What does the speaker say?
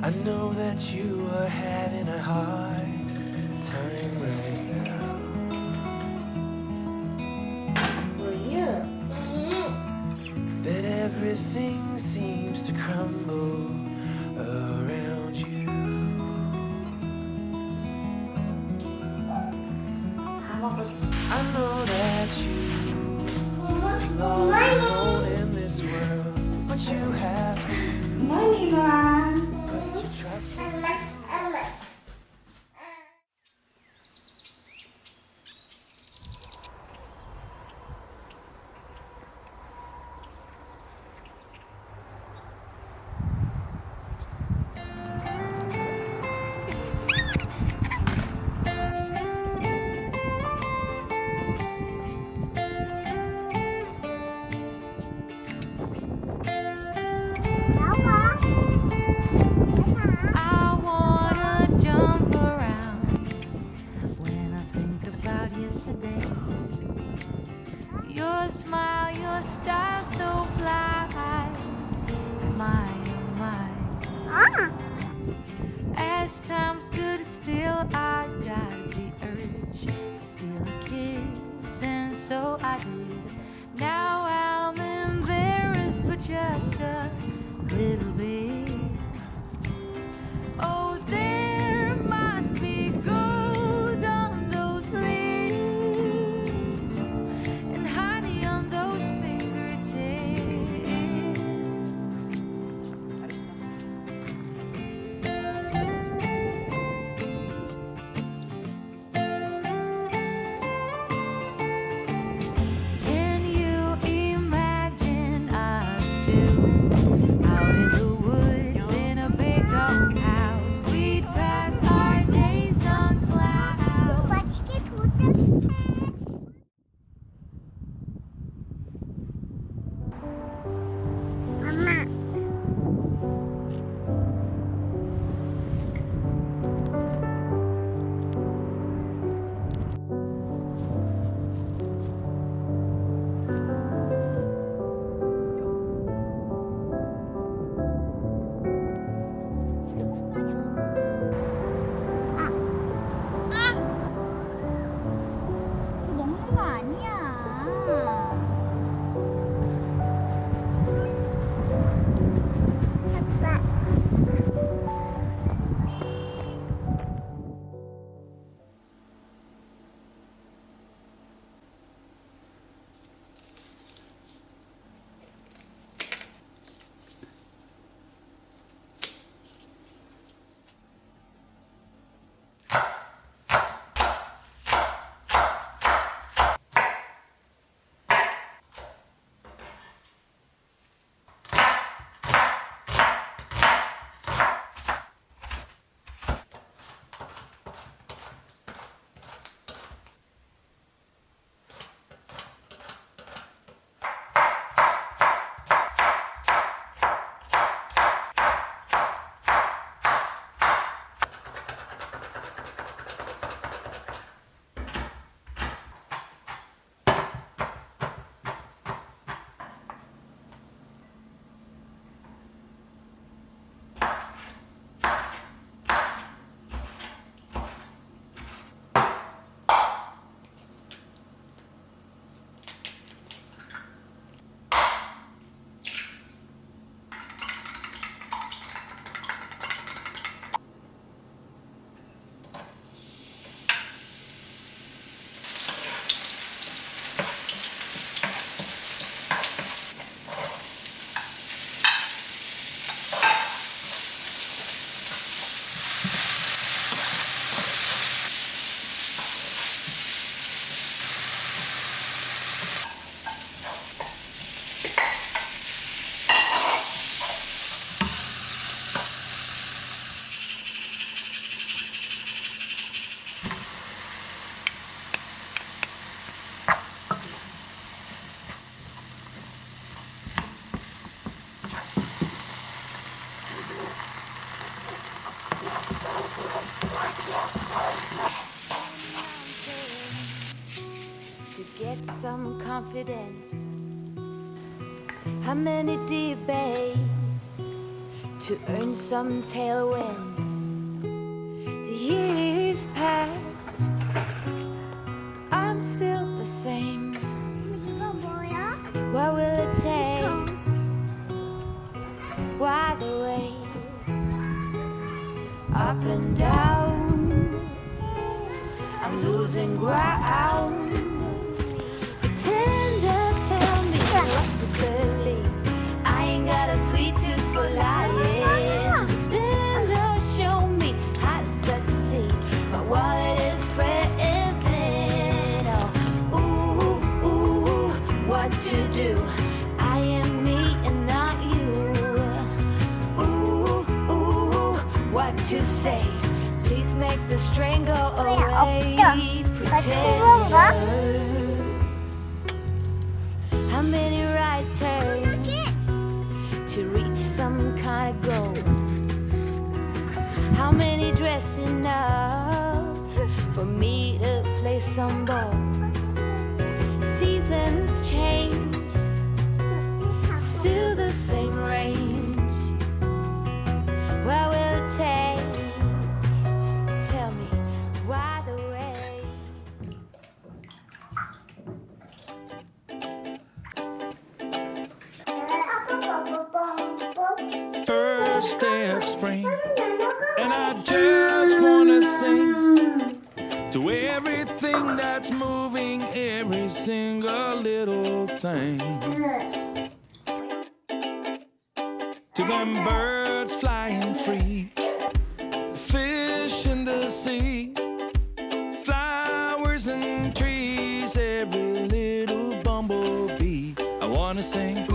I know that you are having a hard time right now. That everything seems to crumble around you. I know that you feel all alone in this world, but you have to put your trust in I wanna jump around when I think about yesterday. Your smile, your style so fly high. My, oh my. As time stood still, I got the urge to steal a kiss, and so I did. Now I'm embarrassed, but just a little bit. Oh, there must be gold on those lips and honey on those fingertips. Can you imagine us two out in the woods in a big old house? We'd pass our days on clouds. 먹는 거 아니야. 아빠. To get some confidence. How many debates to earn some tailwind. The years pass, I'm still the same. 이거 뭐야? What will it take? Why the way? Up and down, I'm losing ground. Pretender, tell me what to believe. I ain't got a sweet tooth for lying. Spender, show me how to succeed. My wallet is spreading thin. Oh, ooh, ooh, what to do? I am me and not you. Ooh, ooh, what to say? Please make the strain go away. Pretender. How many right turns to reach some kind of goal? How many dressing up for me to play some ball? Seasons change, still the same range. What will it take? Tell me why the way? First day of spring, and I just wanna sing to everything that's moving, every single little thing. To them birds flying free, fish in the sea, flowers and trees, every little bumblebee. I wanna sing.